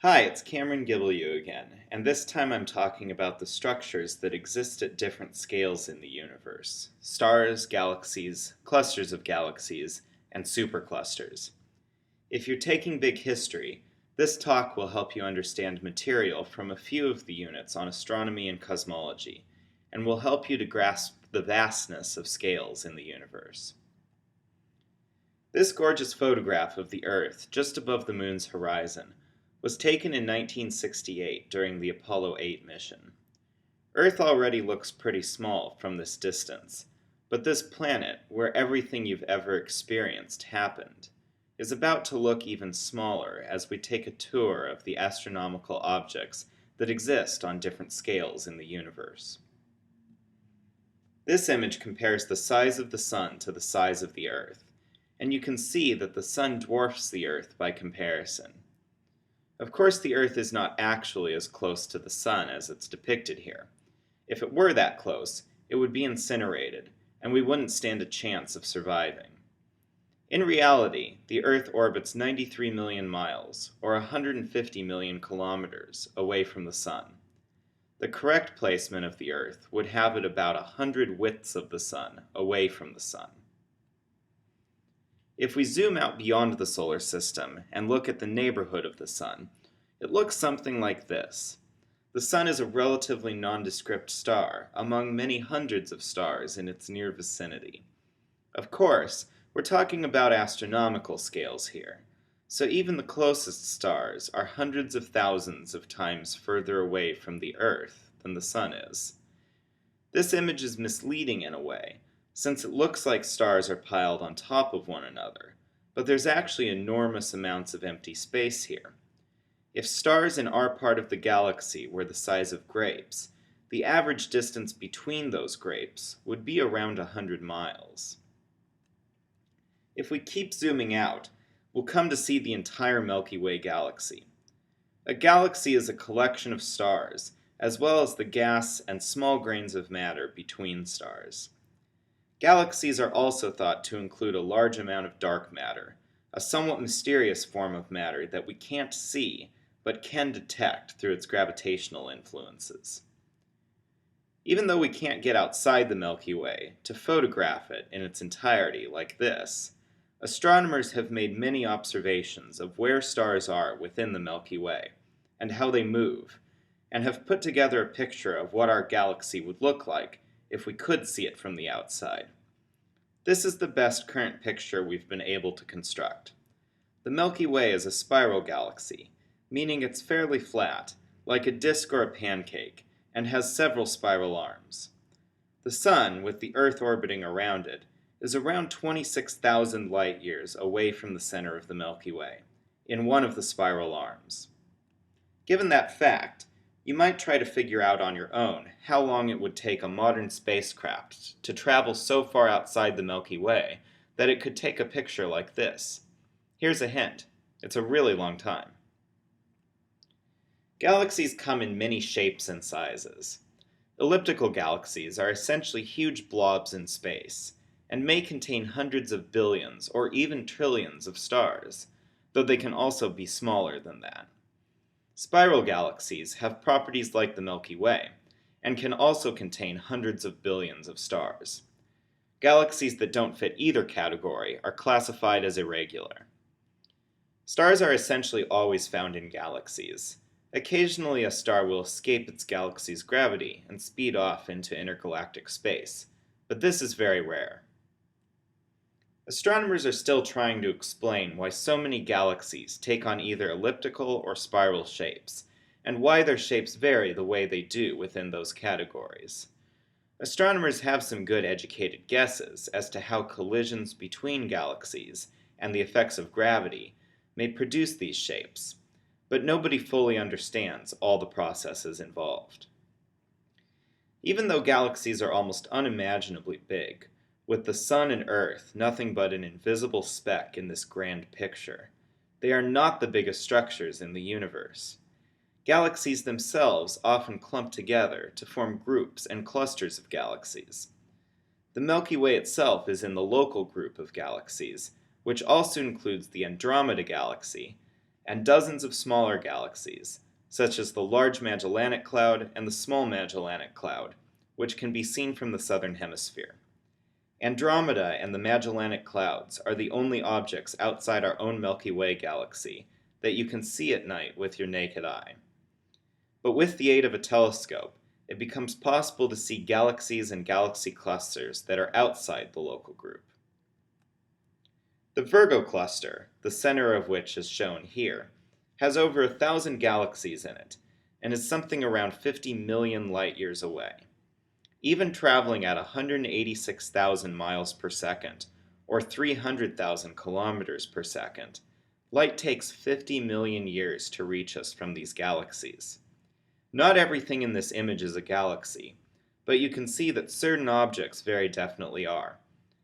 Hi, it's Cameron Gibelyou again, and this time I'm talking about the structures that exist at different scales in the universe: stars, galaxies, clusters of galaxies, and superclusters. If you're taking big history, this talk will help you understand material from a few of the units on astronomy and cosmology, and will help you to grasp the vastness of scales in the universe. This gorgeous photograph of the Earth just above the Moon's horizon was taken in 1968 during the Apollo 8 mission. Earth already looks pretty small from this distance, but this planet, where everything you've ever experienced happened, is about to look even smaller as we take a tour of the astronomical objects that exist on different scales in the universe. This image compares the size of the Sun to the size of the Earth, and you can see that the Sun dwarfs the Earth by comparison. Of course, the Earth is not actually as close to the Sun as it's depicted here. If it were that close, it would be incinerated, and we wouldn't stand a chance of surviving. In reality, the Earth orbits 93 million miles, or 150 million kilometers, away from the Sun. The correct placement of the Earth would have it about 100 widths of the Sun away from the Sun. If we zoom out beyond the solar system and look at the neighborhood of the Sun, it looks something like this. The Sun is a relatively nondescript star among many hundreds of stars in its near vicinity. Of course, we're talking about astronomical scales here, so even the closest stars are hundreds of thousands of times further away from the Earth than the Sun is. This image is misleading in a way, since it looks like stars are piled on top of one another, but there's actually enormous amounts of empty space here. If stars in our part of the galaxy were the size of grapes, the average distance between those grapes would be around 100 miles. If we keep zooming out, we'll come to see the entire Milky Way galaxy. A galaxy is a collection of stars, as well as the gas and small grains of matter between stars. Galaxies are also thought to include a large amount of dark matter, a somewhat mysterious form of matter that we can't see, but can detect through its gravitational influences. Even though we can't get outside the Milky Way to photograph it in its entirety like this, astronomers have made many observations of where stars are within the Milky Way, and how they move, and have put together a picture of what our galaxy would look like if we could see it from the outside. This is the best current picture we've been able to construct. The Milky Way is a spiral galaxy, meaning it's fairly flat, like a disk or a pancake, and has several spiral arms. The Sun, with the Earth orbiting around it, is around 26,000 light-years away from the center of the Milky Way, in one of the spiral arms. Given that fact, you might try to figure out on your own how long it would take a modern spacecraft to travel so far outside the Milky Way that it could take a picture like this. Here's a hint. It's a really long time. Galaxies come in many shapes and sizes. Elliptical galaxies are essentially huge blobs in space, and may contain hundreds of billions or even trillions of stars, though they can also be smaller than that. Spiral galaxies have properties like the Milky Way, and can also contain hundreds of billions of stars. Galaxies that don't fit either category are classified as irregular. Stars are essentially always found in galaxies. Occasionally, a star will escape its galaxy's gravity and speed off into intergalactic space, but this is very rare. Astronomers are still trying to explain why so many galaxies take on either elliptical or spiral shapes, and why their shapes vary the way they do within those categories. Astronomers have some good educated guesses as to how collisions between galaxies and the effects of gravity may produce these shapes, but nobody fully understands all the processes involved. Even though galaxies are almost unimaginably big, with the Sun and Earth nothing but an invisible speck in this grand picture, they are not the biggest structures in the universe. Galaxies themselves often clump together to form groups and clusters of galaxies. The Milky Way itself is in the local group of galaxies, which also includes the Andromeda Galaxy, and dozens of smaller galaxies, such as the Large Magellanic Cloud and the Small Magellanic Cloud, which can be seen from the southern hemisphere. Andromeda and the Magellanic Clouds are the only objects outside our own Milky Way galaxy that you can see at night with your naked eye. But with the aid of a telescope, it becomes possible to see galaxies and galaxy clusters that are outside the local group. The Virgo cluster, the center of which is shown here, has over 1,000 galaxies in it, and is something around 50 million light-years away. Even traveling at 186,000 miles per second, or 300,000 kilometers per second, light takes 50 million years to reach us from these galaxies. Not everything in this image is a galaxy, but you can see that certain objects very definitely are,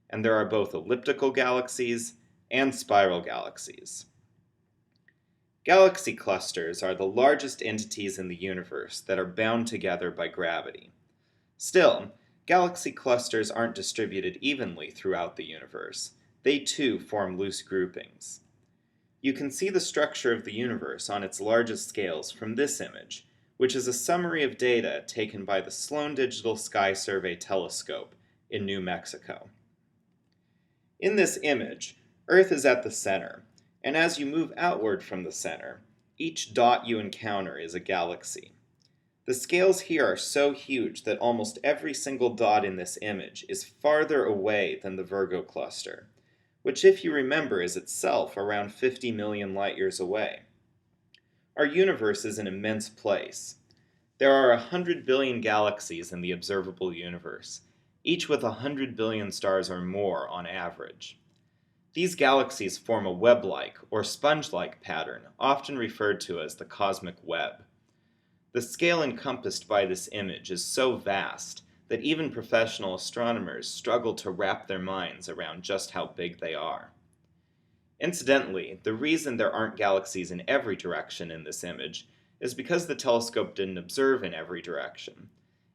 and there are both elliptical galaxies and spiral galaxies. Galaxy clusters are the largest entities in the universe that are bound together by gravity. Still, galaxy clusters aren't distributed evenly throughout the universe. They too form loose groupings. You can see the structure of the universe on its largest scales from this image, which is a summary of data taken by the Sloan Digital Sky Survey telescope in New Mexico. In this image, Earth is at the center, and as you move outward from the center, each dot you encounter is a galaxy. The scales here are so huge that almost every single dot in this image is farther away than the Virgo cluster, which, if you remember, is itself around 50 million light-years away. Our universe is an immense place. There are 100 billion galaxies in the observable universe, each with 100 billion stars or more on average. These galaxies form a web-like or sponge-like pattern, often referred to as the cosmic web. The scale encompassed by this image is so vast that even professional astronomers struggle to wrap their minds around just how big they are. Incidentally, the reason there aren't galaxies in every direction in this image is because the telescope didn't observe in every direction,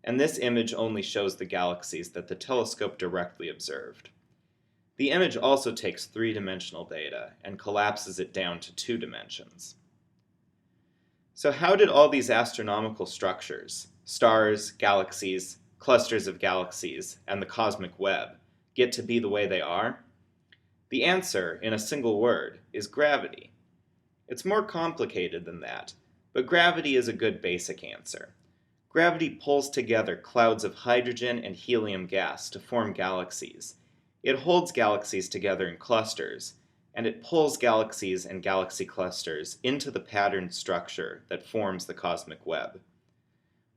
and this image only shows the galaxies that the telescope directly observed. The image also takes three-dimensional data and collapses it down to 2 dimensions. So how did all these astronomical structures, stars, galaxies, clusters of galaxies, and the cosmic web, get to be the way they are? The answer, in a single word, is gravity. It's more complicated than that, but gravity is a good basic answer. Gravity pulls together clouds of hydrogen and helium gas to form galaxies. It holds galaxies together in clusters, and it pulls galaxies and galaxy clusters into the patterned structure that forms the cosmic web.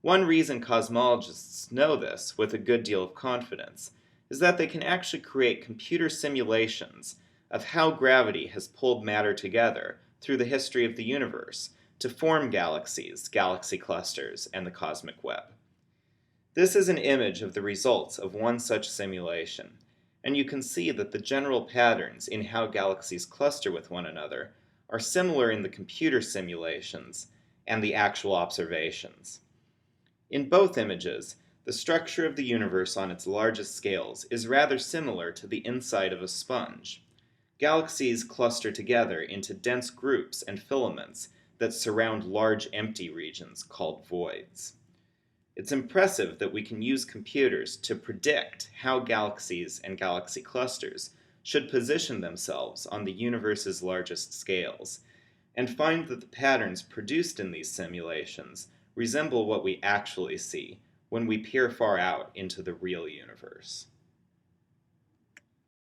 One reason cosmologists know this with a good deal of confidence is that they can actually create computer simulations of how gravity has pulled matter together through the history of the universe to form galaxies, galaxy clusters, and the cosmic web. This is an image of the results of one such simulation, and you can see that the general patterns in how galaxies cluster with one another are similar in the computer simulations and the actual observations. In both images, the structure of the universe on its largest scales is rather similar to the inside of a sponge. Galaxies cluster together into dense groups and filaments that surround large empty regions called voids. It's impressive that we can use computers to predict how galaxies and galaxy clusters should position themselves on the universe's largest scales, and find that the patterns produced in these simulations resemble what we actually see when we peer far out into the real universe.